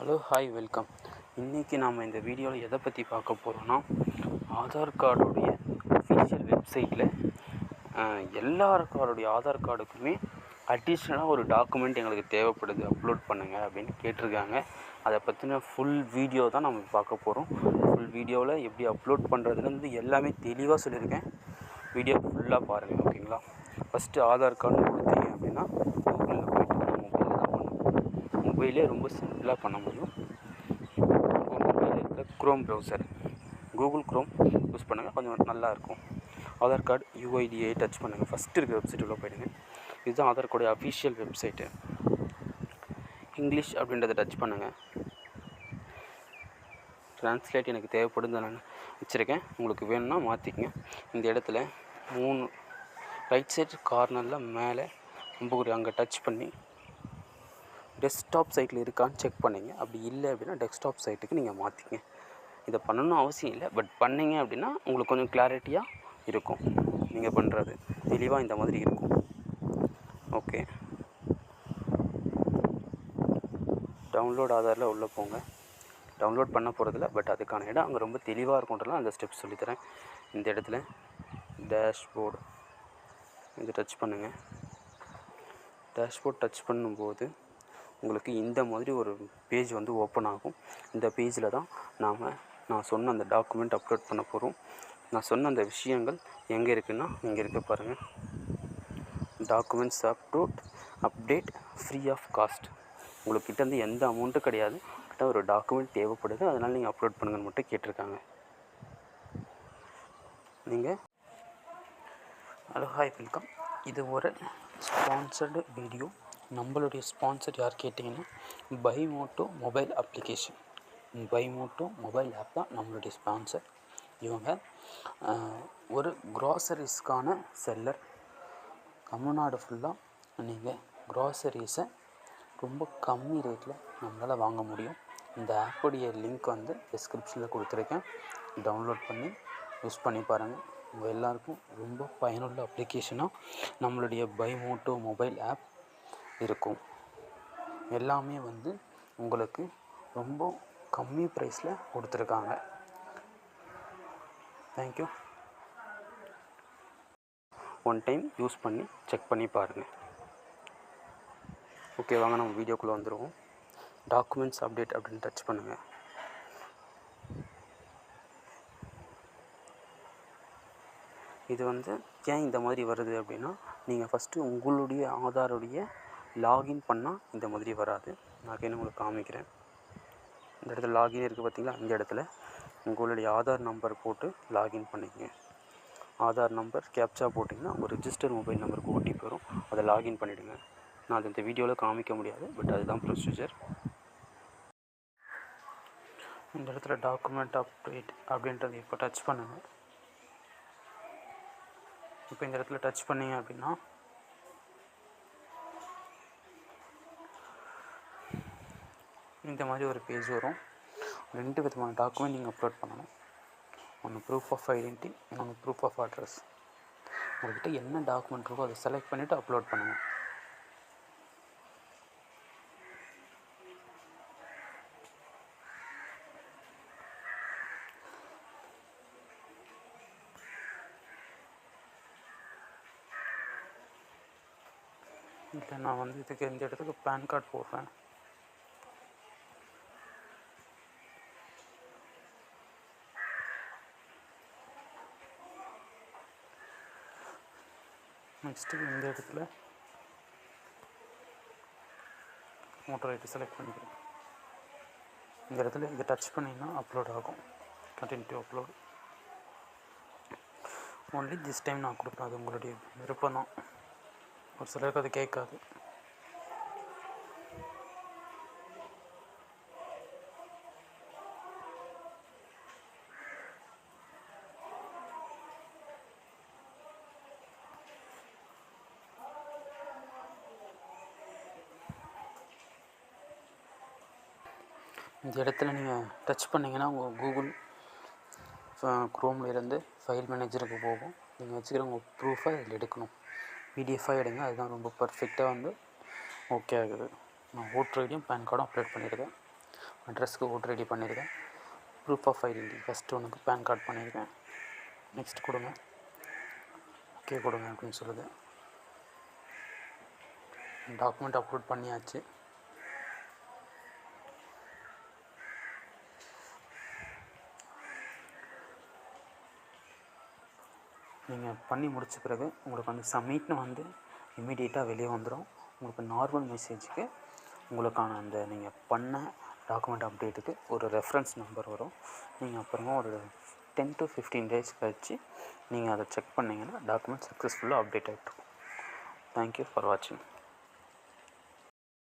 Hello hi welcome. இன்றைக்கி நாம் இந்த வீடியோவில் எதை பற்றி பார்க்க போகிறோன்னா, ஆதார் கார்டுடைய அஃபிஷியல் வெப்சைட்டில் எல்லாருக்காருடைய ஆதார் கார்டுக்குமே அடிஷ்னலாக ஒரு டாக்குமெண்ட் எங்களுக்கு தேவைப்படுது, அப்லோட் பண்ணுங்கள் அப்படின்னு கேட்டிருக்காங்க. அதை பற்றின ஃபுல் வீடியோ தான் நம்ம பார்க்க போகிறோம். ஃபுல் வீடியோவில் எப்படி அப்லோட் பண்ணுறதுலேருந்து எல்லாமே தெளிவாக சொல்லியிருக்கேன். வீடியோ ஃபுல்லாக பாருங்கள், ஓகேங்களா? ஃபஸ்ட்டு ஆதார் கார்டு கொடுத்தீங்க அப்படின்னா கூகுளில் போய்ட்டு மொபைலில் தான் பண்ணணும். மொபைலே ரொம்ப சிம்பிளாக பண்ண முடியும். உங்கள் மொபைலில் இருக்கிற Chrome browser, Google Chrome use பண்ணுங்கள், கொஞ்சம் நல்லாயிருக்கும். ஆதார் கார்டு யூஐடியை டச் பண்ணுங்கள். ஃபஸ்ட்டு இருக்கிற வெப்சைட் உள்ள போயிடுங்க. இதுதான் Aadhaar card official website. English அப்படின்றத டச் பண்ணுங்கள். ட்ரான்ஸ்லேட் எனக்கு தேவைப்படுது நான் வச்சுருக்கேன், உங்களுக்கு வேணும்னா மாற்றிக்கங்க. இந்த இடத்துல 3 ரைட் சைடு கார்னரில் மேலே அம்புக்குறி அங்கே டச் பண்ணி டெஸ்க்டாப் சைட்டில் இருக்கான்னு செக் பண்ணிங்க. அப்படி இல்லை அப்படின்னா டெஸ்க்டாப் சைட்டுக்கு நீங்கள் மாற்றிங்க. இதை பண்ணணும் அவசியம் இல்லை, பட் பண்ணிங்க அப்படின்னா உங்களுக்கு கொஞ்சம் கிளாரிட்டியாக இருக்கும். நீங்கள் பண்ணுறது தெளிவாக இந்த மாதிரி இருக்கும். ஓகே, டவுன்லோட் ஆதாரில் உள்ளே போங்க. டவுன்லோட் பண்ண போகிறதில்ல, பட் அதுக்கான இடம் அங்கே ரொம்ப தெளிவாக இருக்கும்ன்றலாம் அந்த ஸ்டெப்ஸ் சொல்லித்தரேன். இந்த இடத்துல டேஷ்போர்டு இது டச் பண்ணுங்கள். டேஷ்போர்ட் டச் பண்ணும்போது உங்களுக்கு இந்த மாதிரி ஒரு பேஜ் வந்து ஓப்பன் ஆகும். இந்த பேஜில் தான் நான் சொன்ன அந்த டாக்குமெண்ட் அப்லோட் பண்ண போகிறோம். நான் சொன்ன அந்த விஷயங்கள் எங்கே இருக்குன்னா, இங்கே இருக்க பாருங்கள். Documents update free of cost. உங்களுக்கு கிட்டேருந்து எந்த அமௌண்ட்டும் கிடையாது. கிட்ட ஒரு டாக்குமெண்ட் தேவைப்படுது, அதனால் நீங்கள் அப்லோட் பண்ணுங்கன்னு மட்டும் கேட்டிருக்காங்க. நீங்கள் ஹலோ ஹாய் வெல்கம். இது ஒரு ஸ்பான்சர்டு வீடியோ. நம்மளுடைய ஸ்பான்சர் யார் கேட்டிங்கன்னா, பைமோட்டோ மொபைல் அப்ளிகேஷன். பைமோட்டோ மொபைல் ஆப் தான் நம்மளுடைய ஸ்பான்சர். இவங்க ஒரு க்ராசரிஸ்க்கான செல்லர். தமிழ்நாடு ஃபுல்லாக நீங்கள் க்ராசரிஸை ரொம்ப கம்மி ரேட்டில் நம்மளால் வாங்க முடியும். இந்த ஆப்புடைய லிங்க் வந்து டிஸ்கிரிப்ஷனில் கொடுத்துருக்கேன். டவுன்லோட் பண்ணி யூஸ் பண்ணி பாருங்கள். உங்கள் எல்லாருக்கும் ரொம்ப பயனுள்ள அப்ளிகேஷனாக நம்மளுடைய பைமோட்டோ மொபைல் ஆப் இருக்கும். எல்லாமே வந்து உங்களுக்கு ரொம்ப கம்மி ப்ரைஸில் கொடுத்துருக்காங்க. தேங்க்யூ. ஒன் டைம் யூஸ் பண்ணி செக் பண்ணி பாருங்கள். ஓகே, வாங்க நம்ம வீடியோக்குள்ளே வந்துடுவோம். டாக்குமெண்ட்ஸ் அப்டேட் அப்படின்னு டச் பண்ணுங்கள். இது வந்து ஏன் இந்த மாதிரி வருது அப்படின்னா, நீங்கள் ஃபஸ்ட்டு உங்களுடைய ஆதாருடைய லாகின் பண்ணால் இந்த மாதிரி வராது. நான் உங்களுக்கு காமிக்கிறேன். இந்த இடத்துல லாகின் இருக்குது பார்த்தீங்களா? இந்த இடத்துல உங்களுடைய ஆதார் நம்பர் போட்டு லாகின் பண்ணிக்கங்க. ஆதார் நம்பர் கேப்சா போட்டிங்கன்னா ஒரு ரிஜிஸ்டர் மொபைல் நம்பருக்கு ஓடிபி வரும். அதை லாகின் பண்ணிவிடுங்க. நான் அது இந்த வீடியோவில் காமிக்க முடியாது, பட் அதுதான் ப்ரொசீஜர். இந்த இடத்துல டாக்குமெண்ட் அப்டேட் அப்படின்றது இப்போ டச் பண்ணுங்கள். இப்போ இந்த இடத்துல டச் பண்ணிங்க அப்படின்னா இந்த மாதிரி ஒரு பேஜ் வரும். 2 விதமான டாக்குமெண்ட் நீங்கள் அப்லோட் பண்ணணும். ஒன்று ப்ரூஃப் ஆஃப் ஐடென்டிட்டி, இன்னொன்று ப்ரூஃப் ஆஃப் அட்ரஸ். உங்கள்கிட்ட என்ன டாக்குமெண்ட் இருக்கோ அதை செலக்ட் பண்ணிவிட்டு அப்லோட் பண்ணுங்கள். இல்லை, நான் வந்து இதுக்கு இந்த இடத்துக்கு பேன் கார்டு போடுறேன். நெக்ஸ்ட்டு இந்த இடத்துல மோட்டர் ஐடி செலக்ட் பண்ணிக்கிறேன். இந்த இடத்துல இதை டச் பண்ணிங்கன்னா அப்லோட் ஆகும். Continue upload. Only this time நான் கொடுப்பேன், அது உங்களுடைய விருப்பம் தான். ஒரு சிலருக்கு அது கேட்காது. இந்த இடத்துல நீங்கள் டச் பண்ணிங்கன்னா உங்கள் கூகுள் க்ரோமில் இருந்து ஃபைல் மேனேஜருக்கு போகும். நீங்கள் வச்சுக்கிற உங்கள் ப்ரூஃபை இதில் எடுக்கணும். பிடிஎஃபாக எடுங்க, அதுதான் ரொம்ப பர்ஃபெக்டாக வந்து ஓகே ஆகுது. நான் ஓட்டர் ஐடியும் பேன் கார்டும் அப்லோட் பண்ணியிருக்கேன். அட்ரஸ்க்கு ஓட்டு ரெடி பண்ணியிருக்கேன். ப்ரூஃப் ஆஃப் ஐடென்டி ஃபஸ்ட்டு உனக்கு பேன் கார்டு பண்ணியிருக்கேன். நெக்ஸ்ட் கொடுங்க, ஓகே கொடுங்க அப்படின்னு சொல்லுது. டாக்குமெண்ட் அப்லோட் பண்ணியாச்சு. நீங்கள் பண்ணி முடித்த பிறகு உங்களுக்கு வந்து சப்மிட்னு வந்து இமீடியட்டாக வெளியே வந்துடும். உங்களுக்கு நார்மல் மெசேஜுக்கு உங்களுக்கான அந்த நீங்கள் பண்ண டாக்குமெண்ட் அப்டேட்டுக்கு ஒரு ரெஃபரன்ஸ் நம்பர் வரும். நீங்கள் அப்புறமா ஒரு 10 to 15 days கழித்து நீங்கள் அதை செக் பண்ணிங்கன்னா டாக்குமெண்ட் சக்ஸஸ்ஃபுல்லாக அப்டேட் ஆகிட்ருக்கும். தேங்க்யூ ஃபார் வாட்சிங்.